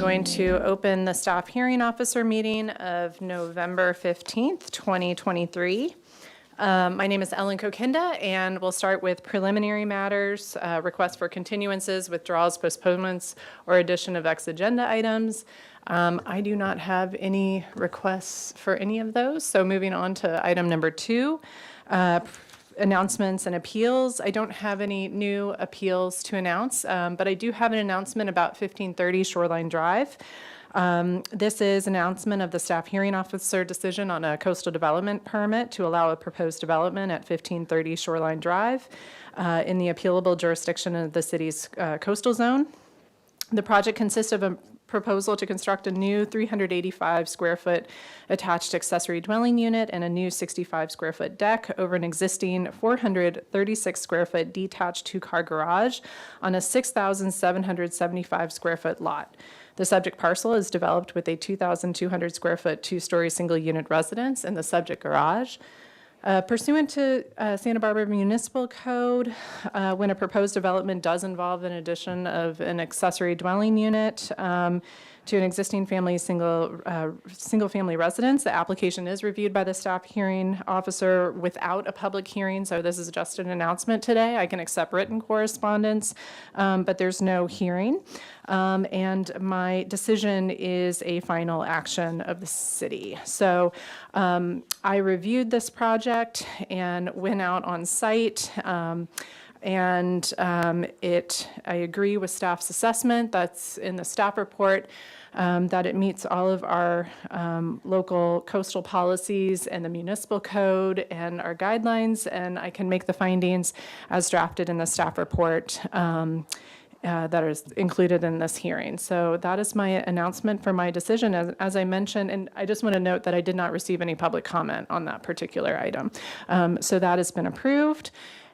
going to open the staff hearing officer meeting of November 15th, 2023. My name is Ellen Kokinda, and we'll start with preliminary matters, requests for continuances, withdrawals, postponements, or addition of ex-agenda items. I do not have any requests for any of those, so moving on to item number 2, announcements and appeals. I don't have any new appeals to announce, but I do have an announcement about 1530 Shoreline Drive. This is announcement of the staff hearing officer decision on a coastal development permit to allow a proposed development at 1530 Shoreline Drive in the appealable jurisdiction of the city's coastal zone. The project consists of a proposal to construct a new 385 square foot attached accessory dwelling unit and a new 65 square foot deck over an existing 436 square foot detached 2-car garage on a 6,775 square foot lot. The subject parcel is developed with a 2,200 square foot 2-story single unit residence in the subject garage. Pursuant to Santa Barbara Municipal Code, when a proposed development does involve an addition of an accessory dwelling unit to an existing single family residence, the application is reviewed by the staff hearing officer without a public hearing. So this is just an announcement today. I can accept written correspondence, but there's no hearing. And my decision is a final action of the city. So I reviewed this project and went out on site. I agree with staff's assessment that's in the staff report, that it meets all of our local coastal policies and the municipal code and our guidelines, and I can make the findings as drafted in the staff report that is included in this hearing. So that is my announcement for my decision. As I mentioned, and I just want to note that I did not receive any public comment on that particular item. So that has been approved.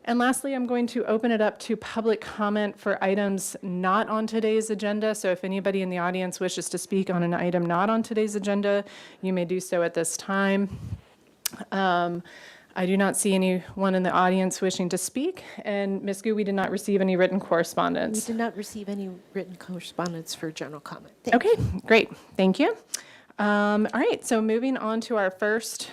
And lastly, I'm going to open it up to public comment for items not on today's agenda. So if anybody in the audience wishes to speak on an item not on today's agenda, you may do so at this time. I do not see anyone in the audience wishing to speak. And Ms. Gu, we did not receive any written correspondence. We did not receive any written correspondence for general comment. Okay, great. Thank you. All right, so moving on to our first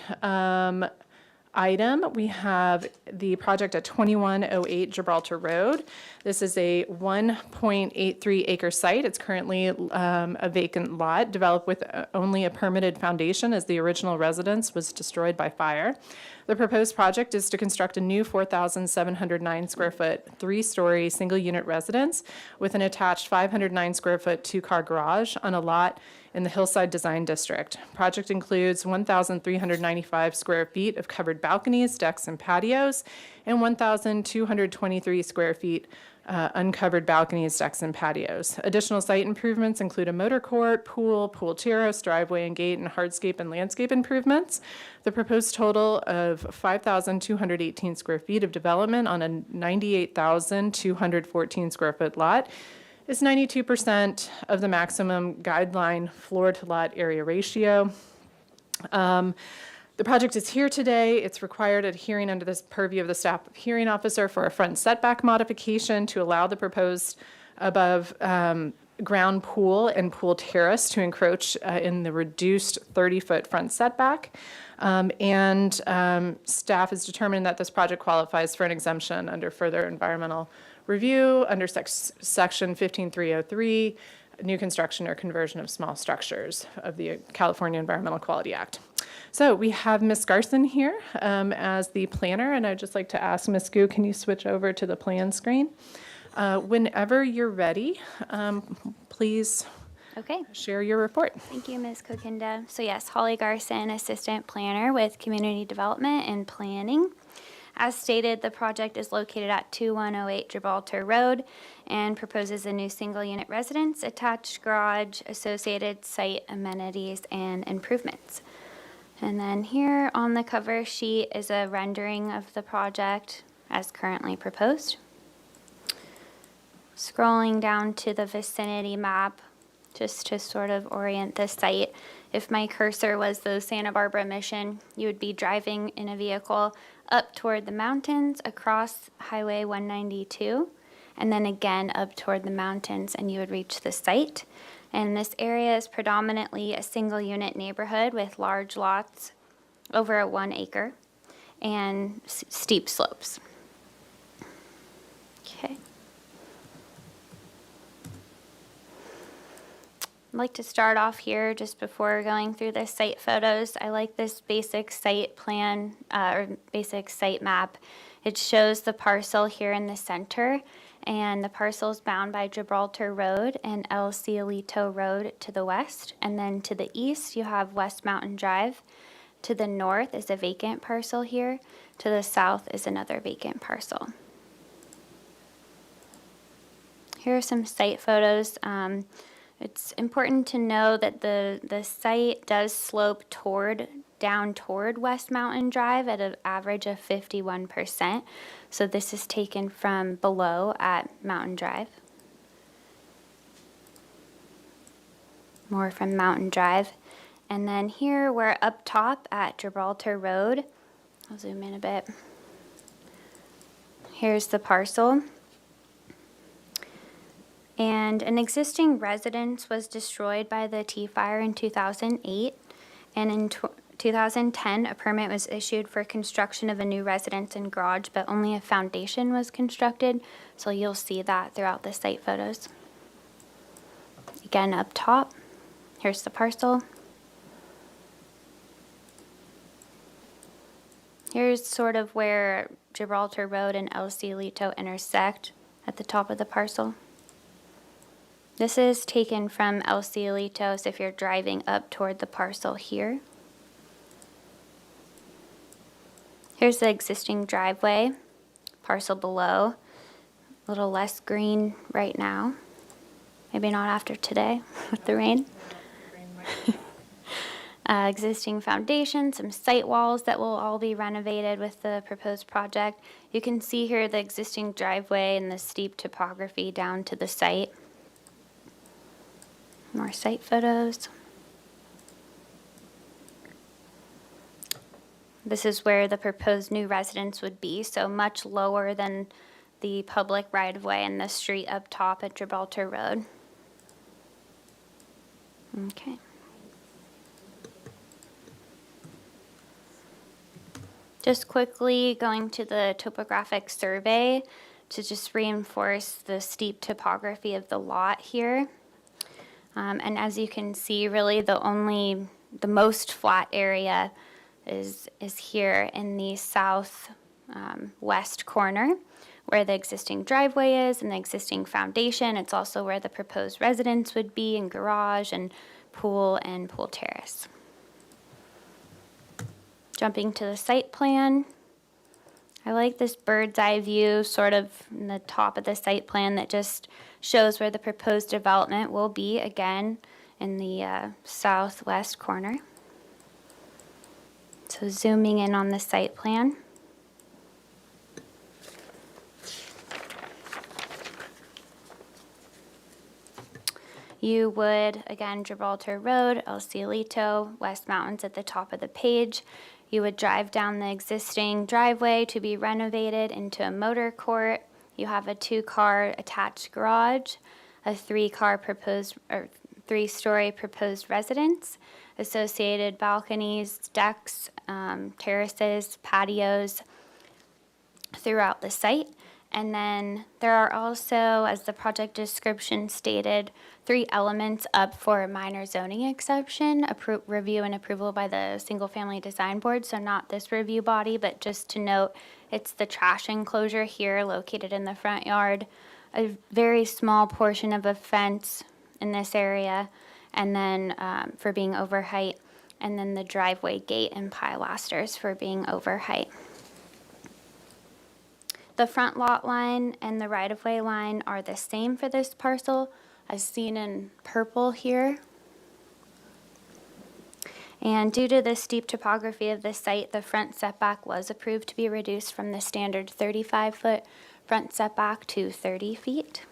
item, we have the project at 2108 Gibraltar Road. This is a 1.83 acre site. It's currently a vacant lot developed with only a permitted foundation as the original residence was destroyed by fire. The proposed project is to construct a new 4,709 square foot, 3-story single unit residence with an attached 509 square foot 2-car garage on a lot in the Hillside Design District. Project includes 1,395 square feet of covered balconies, decks, and patios, and 1,223 square feet uncovered balconies, decks, and patios. Additional site improvements include a motor court, pool terrace, driveway and gate, and hardscape and landscape improvements. The proposed total of 5,218 square feet of development on a 98,214 square foot lot is 92% of the maximum guideline floor to lot area ratio. The project is here today. It's required at hearing under this purview of the staff hearing officer for a front setback modification to allow the proposed above ground pool and pool terrace to encroach in the reduced 30-foot front setback. Staff has determined that this project qualifies for an exemption under further environmental review under section 15303, new construction or conversion of small structures of the California Environmental Quality Act. So we have Ms. Garson here as the planner, and I'd just like to ask Ms. Gu, can you switch over to the plan screen? Whenever you're ready, please share your report. Thank you, Ms. Kokinda. So yes, Holly Garson, Assistant Planner with Community Development and Planning. As stated, the project is located at 2108 Gibraltar Road and proposes a new single unit residence, attached garage, associated site amenities, and improvements. And then here on the cover sheet is a rendering of the project as currently proposed. Scrolling down to the vicinity map, just to sort of orient the site. If my cursor was the Santa Barbara Mission, you would be driving in a vehicle up toward the mountains, across Highway 192, and then again up toward the mountains, and you would reach the site. And this area is predominantly a single unit neighborhood with large lots over 1 acre and steep slopes. Okay. I'd like to start off here just before going through the site photos. I like this basic site plan or basic site map. It shows the parcel here in the center, and the parcel is bound by Gibraltar Road and El Cielito Road to the west. And then to the east, you have West Mountain Drive. To the north is a vacant parcel here. To the south is another vacant parcel. Here are some site photos. It's important to know that the site does slope down toward West Mountain Drive at an average of 51%. So this is taken from below at Mountain Drive. More from Mountain Drive. And then here we're up top at Gibraltar Road. I'll zoom in a bit. Here's the parcel. And an existing residence was destroyed by the Tea Fire in 2008. And in 2010, a permit was issued for construction of a new residence and garage, but only a foundation was constructed. So you'll see that throughout the site photos. Again, up top, here's the parcel. Here's sort of where Gibraltar Road and El Cielito intersect at the top of the parcel. This is taken from El Cielito, so if you're driving up toward the parcel here. Here's the existing driveway, parcel below, a little less green right now. Maybe not after today with the rain. Existing foundation, some site walls that will all be renovated with the proposed project. You can see here the existing driveway and the steep topography down to the site. More site photos. This is where the proposed new residence would be, so much lower than the public right-of-way and the street up top at Gibraltar Road. Okay. Just quickly going to the topographic survey to just reinforce the steep topography of the lot here. And as you can see, really the most flat area is here in the south west corner where the existing driveway is and the existing foundation. It's also where the proposed residence would be, and garage and pool terrace. Jumping to the site plan. I like this bird's eye view sort of in the top of the site plan that just shows where the proposed development will be, again in the southwest corner. So zooming in on the site plan. You would, again, Gibraltar Road, El Cielito, West Mountains at the top of the page. You would drive down the existing driveway to be renovated into a motor court. You have a 2-car attached garage, a 3-story proposed residence, associated balconies, decks, terraces, patios throughout the site. And then there are also, as the project description stated, 3 elements up for a minor zoning exception, review and approval by the Single Family Design Board. So not this review body, but just to note, it's the trash enclosure here located in the front yard, a very small portion of a fence in this area, and then for being over height, and then the driveway gate and pilasters for being over height. The front lot line and the right-of-way line are the same for this parcel, as seen in purple here. And due to the steep topography of the site, the front setback was approved to be reduced from the standard 35-foot front setback to 30 feet.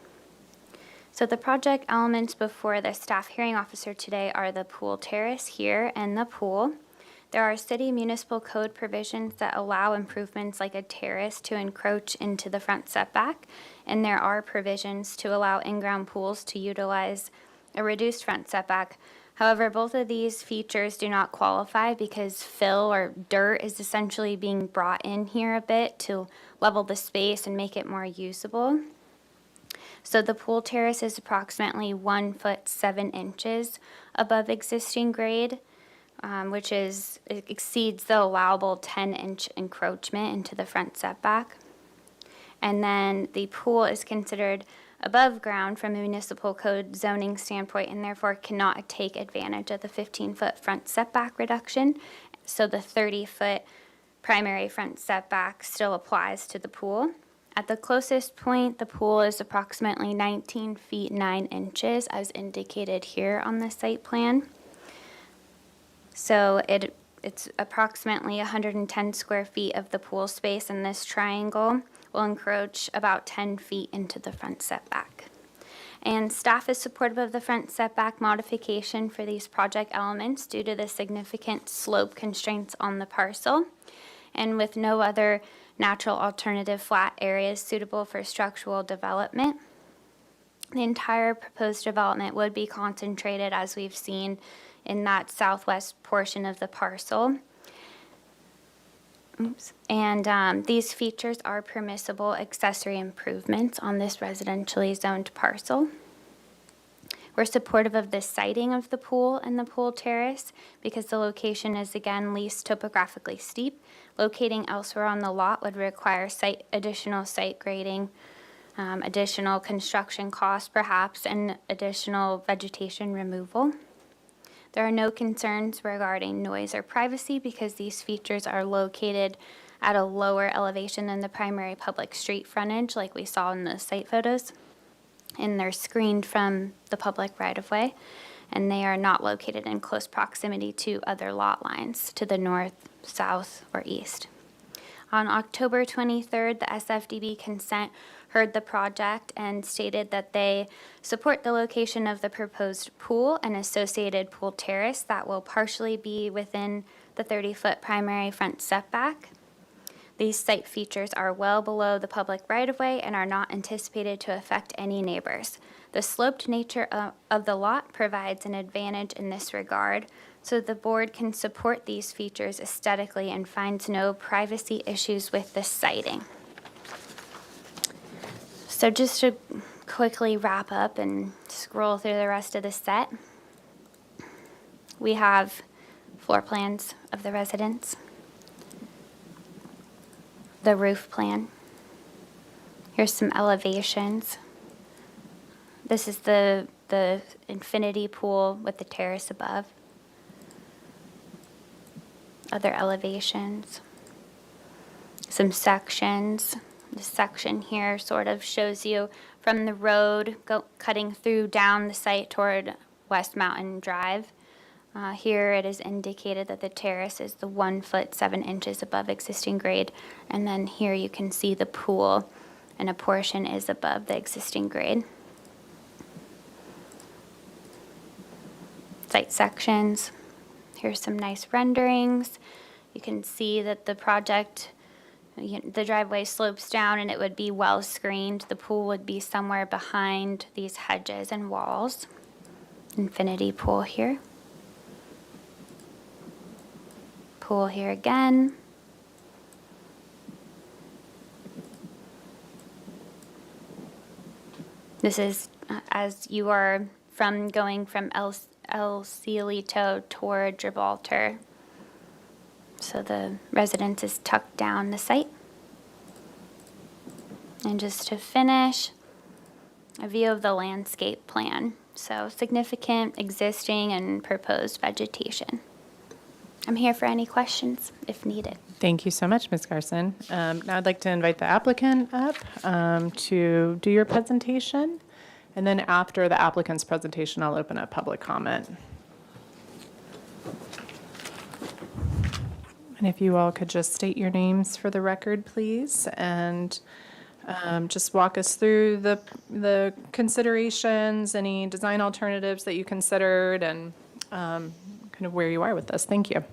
So the project elements before the staff hearing officer today are the pool terrace here and the pool. There are city municipal code provisions that allow improvements like a terrace to encroach into the front setback, and there are provisions to allow in-ground pools to utilize a reduced front setback. However, both of these features do not qualify because fill or dirt is essentially being brought in here a bit to level the space and make it more usable. So the pool terrace is approximately 1 foot 7 inches above existing grade, which exceeds the allowable 10-inch encroachment into the front setback. And then the pool is considered above ground from a municipal code zoning standpoint and therefore cannot take advantage of the 15-foot front setback reduction. So the 30-foot primary front setback still applies to the pool. At the closest point, the pool is approximately 19 feet 9 inches as indicated here on the site plan. So it's approximately 110 square feet of the pool space in this triangle will encroach about 10 feet into the front setback. And staff is supportive of the front setback modification for these project elements due to the significant slope constraints on the parcel. And with no other natural alternative flat areas suitable for structural development, the entire proposed development would be concentrated, as we've seen, in that southwest portion of the parcel. And these features are permissible accessory improvements on this residentially zoned parcel. We're supportive of the siting of the pool and the pool terrace because the location is again least topographically steep. Locating elsewhere on the lot would require additional site grading, additional construction costs perhaps, and additional vegetation removal. There are no concerns regarding noise or privacy because these features are located at a lower elevation than the primary public street frontage like we saw in the site photos. And they're screened from the public right-of-way, and they are not located in close proximity to other lot lines to the north, south, or east. On October 23rd, the SFDB consent heard the project and stated that they support the location of the proposed pool and associated pool terrace that will partially be within the 30-foot primary front setback. These site features are well below the public right-of-way and are not anticipated to affect any neighbors. The sloped nature of the lot provides an advantage in this regard, so the board can support these features aesthetically and finds no privacy issues with the siting. So just to quickly wrap up and scroll through the rest of the set, we have floor plans of the residence, the roof plan. Here's some elevations. This is the infinity pool with the terrace above. Other elevations. Some sections. This section here sort of shows you from the road cutting through down the site toward West Mountain Drive. Here it is indicated that the terrace is the 1 foot 7 inches above existing grade, and then here you can see the pool, and a portion is above the existing grade. Site sections. Here's some nice renderings. You can see that the project, the driveway slopes down and it would be well screened. The pool would be somewhere behind these hedges and walls. Infinity pool here. Pool here again. This is as you are going from El Cielito toward Gibraltar. So the residence is tucked down the site. And just to finish, a view of the landscape plan. So significant existing and proposed vegetation. I'm here for any questions if needed. Thank you so much, Ms. Garson. Now I'd like to invite the applicant up to do your presentation. And then after the applicant's presentation, I'll open up public comment. And if you all could just state your names for the record, please, and just walk us through the considerations, any design alternatives that you considered, and kind of where you are with this. Thank you.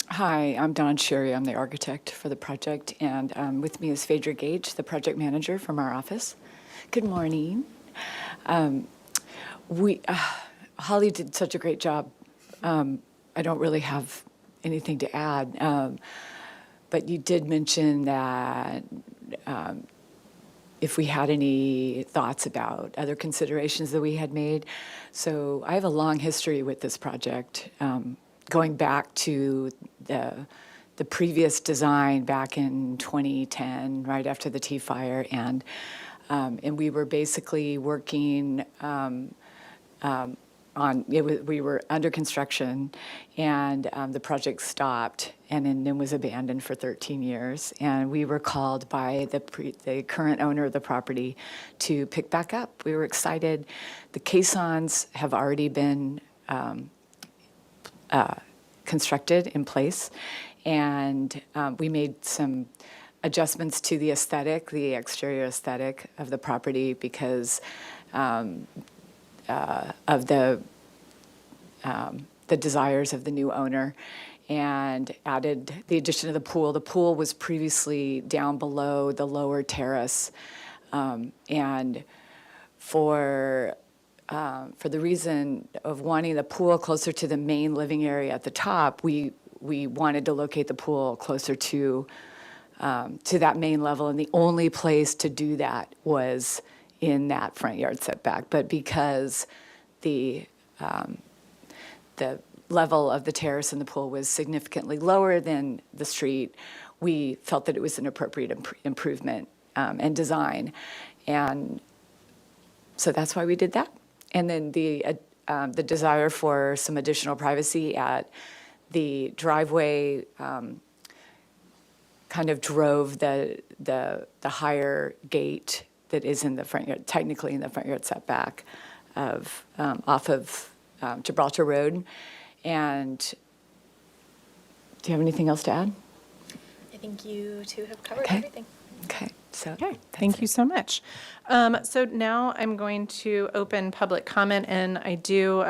Hi, I'm Dawn Sherry. I'm the architect for the project, and with me is Phaedra Gage, the project manager from our office. Good morning. Holly did such a great job. I don't really have anything to add. But you did mention that if we had any thoughts about other considerations that we had made. So I have a long history with this project, going back to the previous design back in 2010, right after the Tea Fire, and we were basically working we were under construction, and the project stopped and then was abandoned for 13 years. And we were called by the current owner of the property to pick back up. We were excited. The caissons have already been constructed in place, and we made some adjustments to the aesthetic, the exterior aesthetic of the property, because of the desires of the new owner, and added the addition of the pool. The pool was previously down below the lower terrace, and for the reason of wanting the pool closer to the main living area at the top, we wanted to locate the pool closer to that main level, and the only place to do that was in that front yard setback. But because the level of the terrace and the pool was significantly lower than the street, we felt that it was an appropriate improvement and design. And so that's why we did that. And then the desire for some additional privacy at the driveway kind of drove the higher gate that is in the front yard, technically in the front yard setback of off of Gibraltar Road. And do you have anything else to add? I think you two have covered Okay. everything. Okay, so Okay, thank you so much. So now I'm going to open public comment, and I do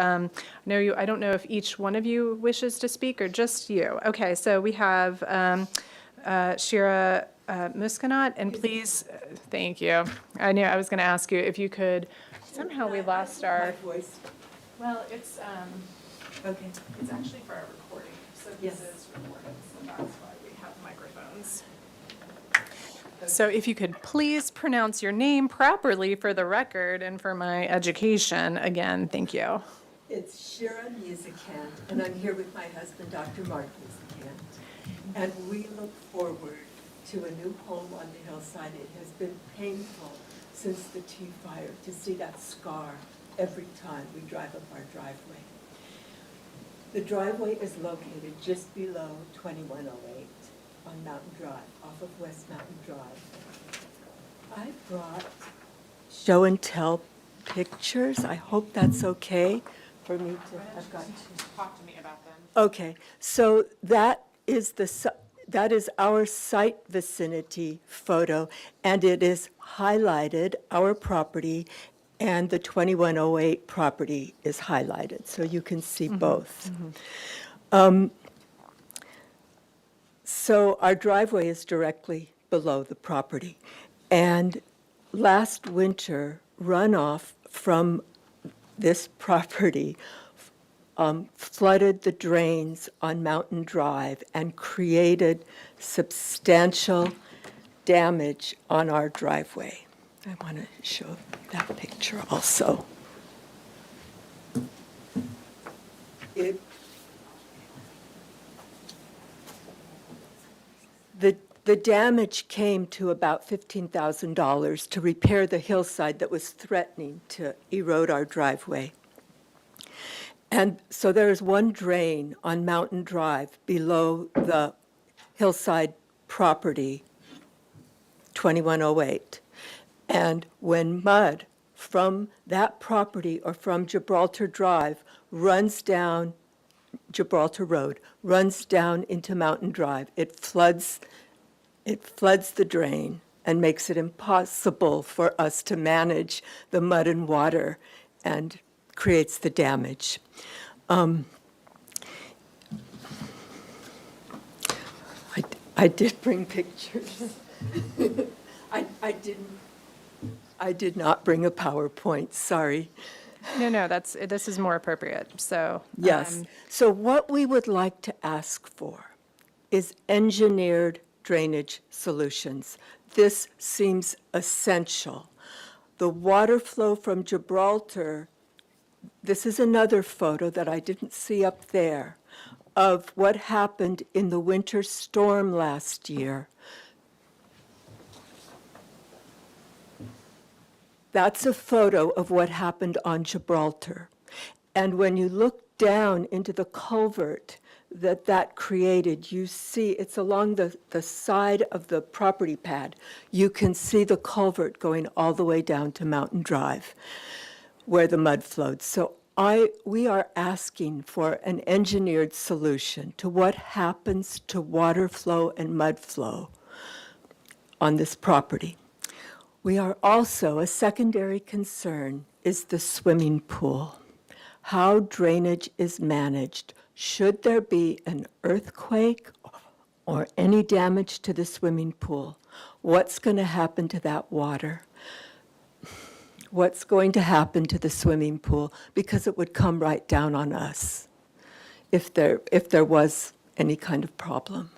know you. I don't know if each one of you wishes to speak or just you. Okay, so we have Shira Muskanat, and please, thank you. I knew I was going to ask you if you could. Somehow we lost our voice. Well, it's Okay. it's actually for our recording. So this Yes. is recorded, so that's why we have microphones. So if you could please pronounce your name properly for the record and for my education, again, thank you. It's Shira Musicant, and I'm here with my husband, Dr. Mark Musicant. And we look forward to a new home on the hillside. It has been painful since the Tea Fire to see that scar every time we drive up our driveway. The driveway is located just below 2108 on Mountain Drive, off of West Mountain Drive. I brought show and tell pictures. I hope that's okay for me to have got. Talk to me about them. Okay, so that is our site vicinity photo, and it is highlighted, our property, and the 2108 property is highlighted, so you can see both. So our driveway is directly below the property, and last winter, runoff from this property flooded the drains on Mountain Drive and created substantial damage on our driveway. I want to show that picture also. The damage came to about $15,000 to repair the hillside that was threatening to erode our driveway. And so there is one drain on Mountain Drive below the hillside property, 2108. And when mud from that property or from Gibraltar Drive runs down Gibraltar Road, runs down into Mountain Drive, it floods the drain and makes it impossible for us to manage the mud and water and creates the damage. I did bring pictures. I did not bring a PowerPoint, sorry. No, this is more appropriate, so. Yes. So what we would like to ask for is engineered drainage solutions. This seems essential. The water flow from Gibraltar, this is another photo that I didn't see up there of what happened in the winter storm last year. That's a photo of what happened on Gibraltar. And when you look down into the culvert that created, you see it's along the side of the property pad. You can see the culvert going all the way down to Mountain Drive where the mud flowed. So we are asking for an engineered solution to what happens to water flow and mud flow on this property. We are also, a secondary concern is the swimming pool. How drainage is managed. Should there be an earthquake or any damage to the swimming pool, what's going to happen to that water? What's going to happen to the swimming pool? Because it would come right down on us if there was any kind of problem.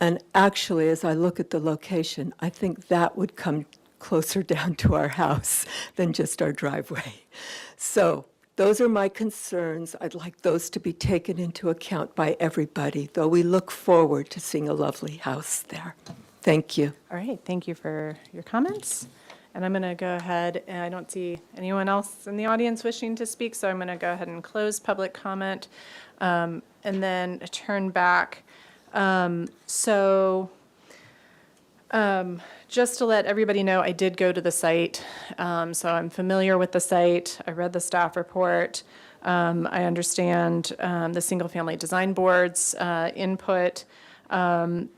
And actually, as I look at the location, I think that would come closer down to our house than just our driveway. So those are my concerns. I'd like those to be taken into account by everybody, though we look forward to seeing a lovely house there. Thank you. All right, thank you for your comments. And I'm going to go ahead, and I don't see anyone else in the audience wishing to speak, so I'm going to go ahead and close public comment and then turn back. Just to let everybody know, I did go to the site, so I'm familiar with the site. I read the staff report. I understand the single-family design board's input. I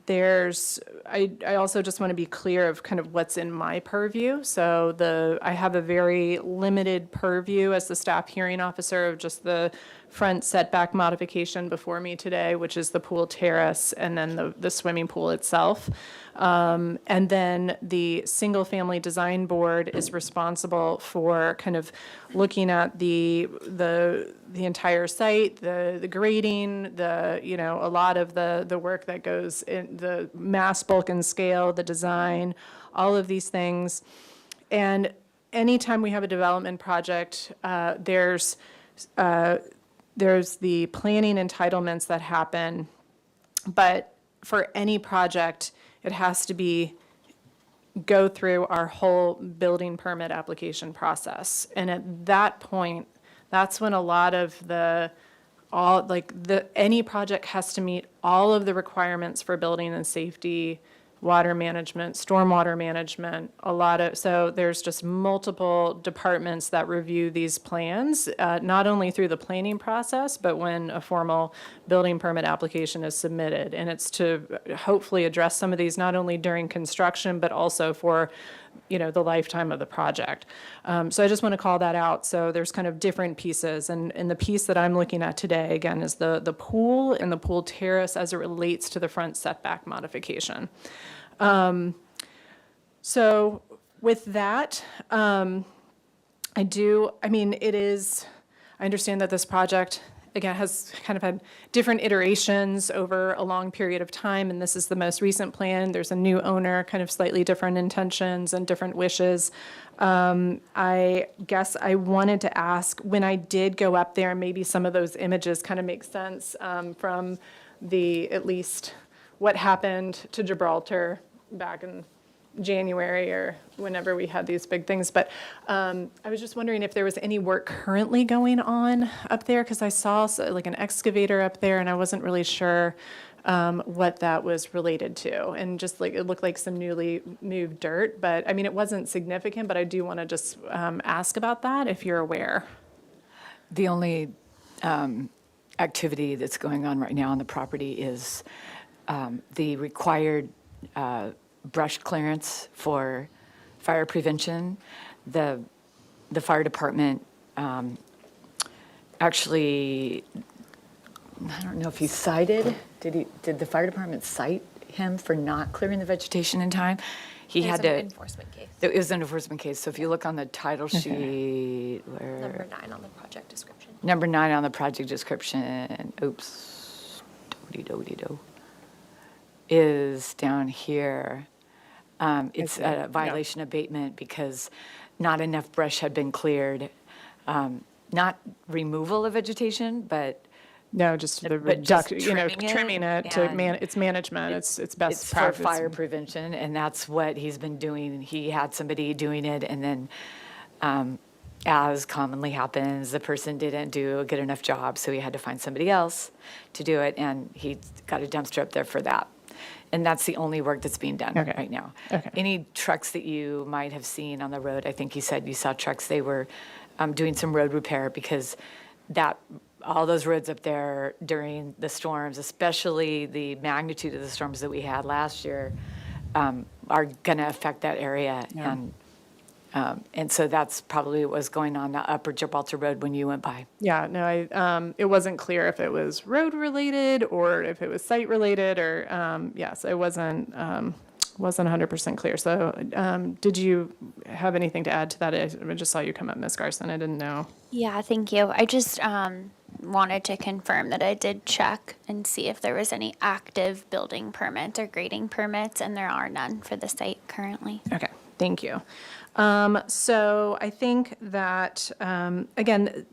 also just want to be clear of kind of what's in my purview. So I have a very limited purview as the staff hearing officer of just the front setback modification before me today, which is the pool terrace and then the swimming pool itself. And then the single-family design board is responsible for kind of looking at the entire site, the grading, a lot of the work that goes in the mass, bulk, and scale, the design, all of these things. And anytime we have a development project, there's the planning entitlements that happen, but for any project, it has to go through our whole building permit application process. And at that point, that's when a lot of any project has to meet all of the requirements for building and safety, water management, stormwater management, so there's just multiple departments that review these plans, not only through the planning process, but when a formal building permit application is submitted. And it's to hopefully address some of these, not only during construction, but also for the lifetime of the project. So I just want to call that out. So there's kind of different pieces. And the piece that I'm looking at today, again, is the pool and the pool terrace as it relates to the front setback modification. So with that, I understand that this project, again, has kind of had different iterations over a long period of time, and this is the most recent plan. There's a new owner, kind of slightly different intentions and different wishes. I guess I wanted to ask, when I did go up there, maybe some of those images kind of make sense from at least what happened to Gibraltar back in January or whenever we had these big things. But I was just wondering if there was any work currently going on up there, because I saw like an excavator up there and I wasn't really sure what that was related to. And just like, it looked like some newly moved dirt, but I mean, it wasn't significant, but I do want to just ask about that if you're aware. The only activity that's going on right now on the property is the required brush clearance for fire prevention. The fire department actually, I don't know if he cited, did the fire department cite him for not clearing the vegetation in time. He There's had an to, enforcement case. there is an enforcement case. So if you look on the title sheet, where, Number 9 on the project description. number 9 on the project description, oops, do-de-do-de-do, is down here. It's a violation abatement because not enough brush had been cleared. Not removal of vegetation, but No, just the But just reduction, you know, trimming it trimming it to and it's management, it's best it's for practice. fire prevention, and that's what he's been doing. He had somebody doing it, and then, as commonly happens, the person didn't do a good enough job, so he had to find somebody else to do it, and he got a dumpster up there for that. And that's the only work that's being done Okay. right now. Okay. Any trucks that you might have seen on the road, I think you said you saw trucks, they were doing some road repair because all those roads up there during the storms, especially the magnitude of the storms that we had last year, are going to affect that area. And so that's probably what was going on the Upper Gibraltar Road when you went by. Yeah, no, it wasn't clear if it was road related or if it was site related or, yes, it wasn't 100% clear. So, did you have anything to add to that? I just saw you come up, Ms. Garson. I didn't know. Yeah, thank you. I just wanted to confirm that I did check and see if there was any active building permits or grading permits, and there are none for the site currently. Okay, thank you. So I think that, again,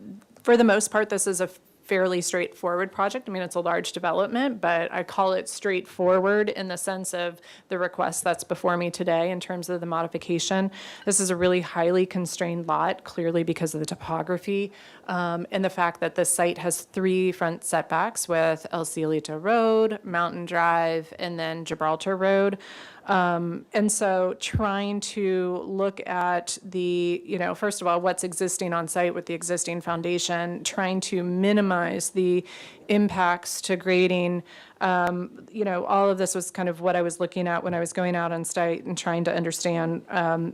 for the most part, this is a fairly straightforward project. I mean, it's a large development, but I call it straightforward in the sense of the request that's before me today in terms of the modification. This is a really highly constrained lot, clearly because of the topography, and the fact that the site has 3 front setbacks with El Cielito Road, Mountain Drive, and then Gibraltar Road. And so trying to look at first of all, what's existing on site with the existing foundation, trying to minimize the impacts to grading. All of this was kind of what I was looking at when I was going out on site and trying to understand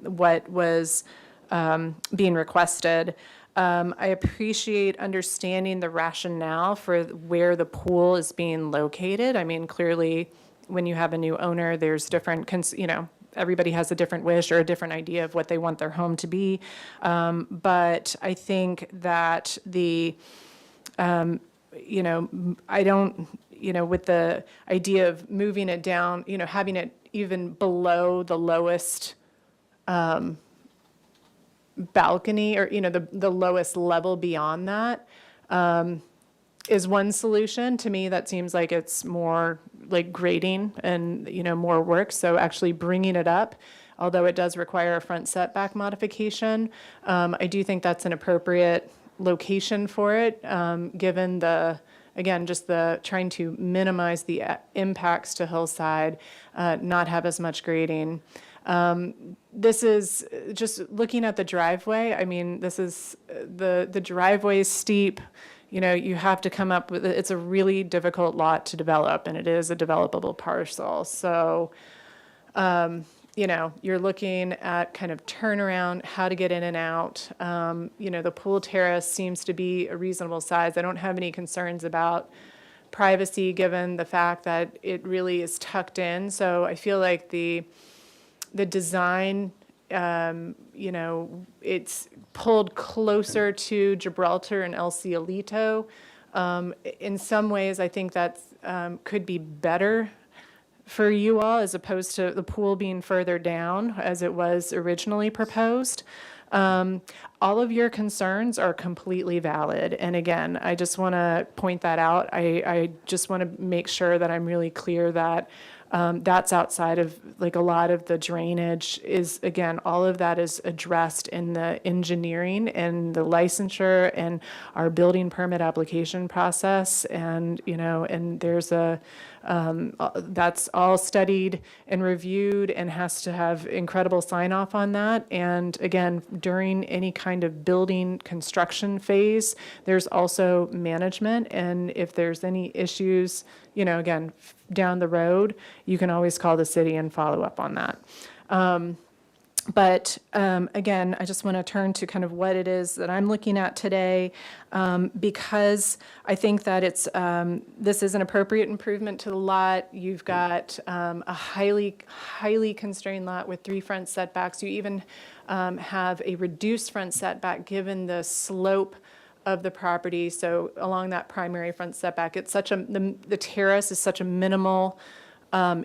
what was being requested. I appreciate understanding the rationale for where the pool is being located. I mean, clearly, when you have a new owner, there's different, everybody has a different wish or a different idea of what they want their home to be. But I think that I don't, with the idea of moving it down, having it even below the lowest balcony or, the lowest level beyond that, is one solution. To me, that seems like it's more like grading and, more work. So actually bringing it up, although it does require a front setback modification, I do think that's an appropriate location for it, given just the trying to minimize the impacts to hillside, not have as much grading. This is just looking at the driveway. I mean, this is the driveway is steep. You have to come up with, it's a really difficult lot to develop, and it is a developable parcel. So, you're looking at kind of turnaround, how to get in and out. The pool terrace seems to be a reasonable size. I don't have any concerns about privacy, given the fact that it really is tucked in. So I feel like the design, it's pulled closer to Gibraltar and El Cielito. In some ways, I think that could be better for you all as opposed to the pool being further down as it was originally proposed. All of your concerns are completely valid. And again, I just want to point that out. I just want to make sure that I'm really clear that that's outside of, like, a lot of the drainage is, again, all of that is addressed in the engineering and the licensure and our building permit application process. And, and there's that's all studied and reviewed and has to have incredible sign off on that. And again, during any kind of building construction phase, there's also management. And if there's any issues, again, down the road, you can always call the city and follow up on that. But again, I just want to turn to kind of what it is that I'm looking at today, because I think that this is an appropriate improvement to the lot. You've got a highly constrained lot with 3 front setbacks. You even have a reduced front setback given the slope of the property. So along that primary front setback, it's the terrace is such a minimal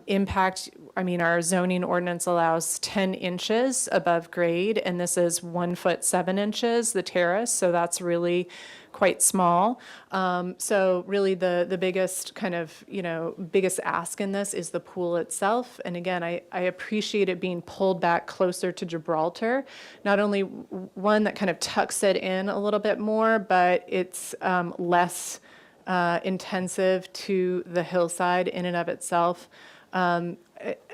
impact. I mean, our zoning ordinance allows 10 inches above grade, and this is 1 foot 7 inches, the terrace, so that's really quite small. So really the biggest kind of, biggest ask in this is the pool itself. And again, I appreciate it being pulled back closer to Gibraltar. Not only one that kind of tucks it in a little bit more, but it's less intensive to the hillside in and of itself.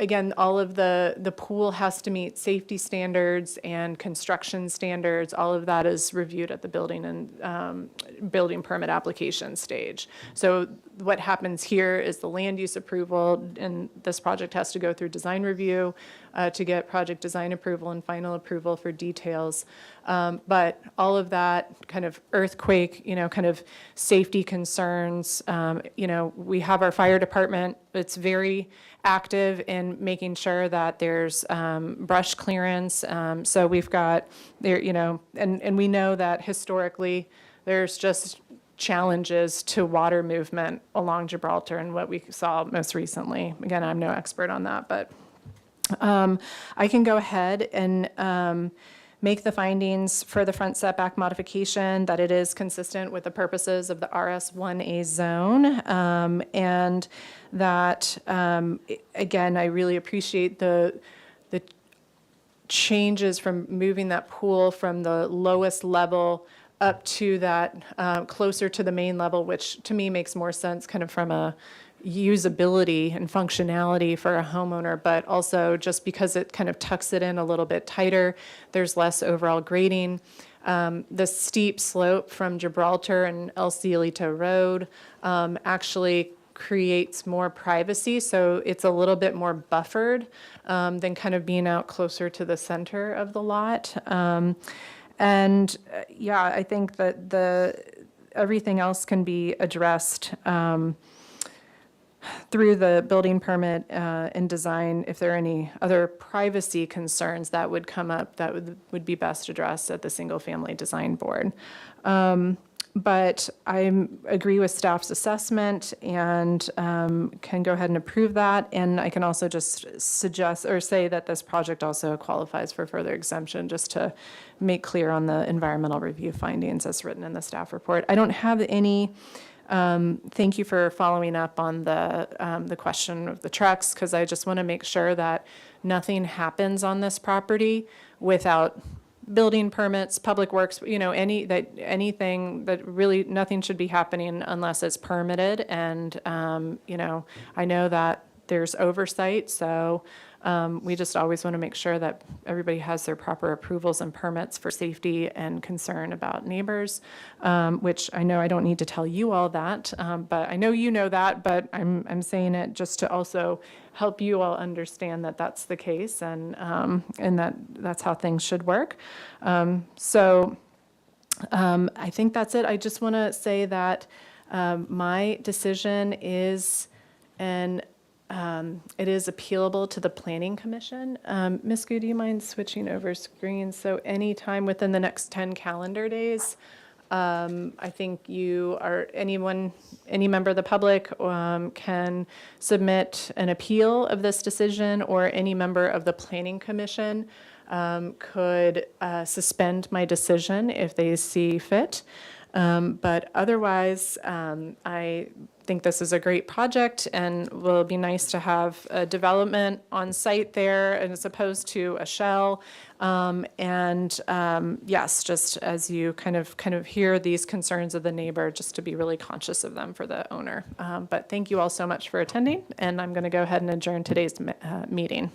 Again, all of the pool has to meet safety standards and construction standards. All of that is reviewed at the building and building permit application stage. So what happens here is the land use approval, and this project has to go through design review to get project design approval and final approval for details. But all of that kind of earthquake, kind of safety concerns, we have our fire department. It's very active in making sure that there's brush clearance. So we've got there, and we know that historically there's just challenges to water movement along Gibraltar and what we saw most recently. Again, I'm no expert on that, but I can go ahead and make the findings for the front setback modification that it is consistent with the purposes of the RS1A zone, and that, again, I really appreciate the changes from moving that pool from the lowest level up to that closer to the main level, which to me makes more sense kind of from a usability and functionality for a homeowner, but also just because it kind of tucks it in a little bit tighter, there's less overall grading. The steep slope from Gibraltar and El Cielito Road actually creates more privacy, so it's a little bit more buffered than kind of being out closer to the center of the lot. Yeah, I think that everything else can be addressed through the building permit and design. If there are any other privacy concerns that would come up, that would be best addressed at the single family design board. But I agree with staff's assessment and can go ahead and approve that. And I can also just suggest or say that this project also qualifies for further exemption, just to make clear on the environmental review findings as written in the staff report. I don't have any. Thank you for following up on the question of the trucks, because I just want to make sure that nothing happens on this property without building permits, public works, anything that really nothing should be happening unless it's permitted. And, I know that there's oversight, so we just always want to make sure that everybody has their proper approvals and permits for safety and concern about neighbors, which I know I don't need to tell you all that, but I know you know that, but I'm saying it just to also help you all understand that that's the case, and that's how things should work. So I think that's it. I just want to say that my decision is it is appealable to the Planning Commission. Ms. Gu, do you mind switching over screens? So anytime within the next 10 calendar days, I think any member of the public can submit an appeal of this decision, or any member of the Planning Commission could suspend my decision if they see fit. But otherwise, I think this is a great project, and will be nice to have a development on site there as opposed to a shell. Yes, just as you kind of hear these concerns of the neighbor, just to be really conscious of them for the owner. But thank you all so much for attending, and I'm going to go ahead and adjourn today's meeting.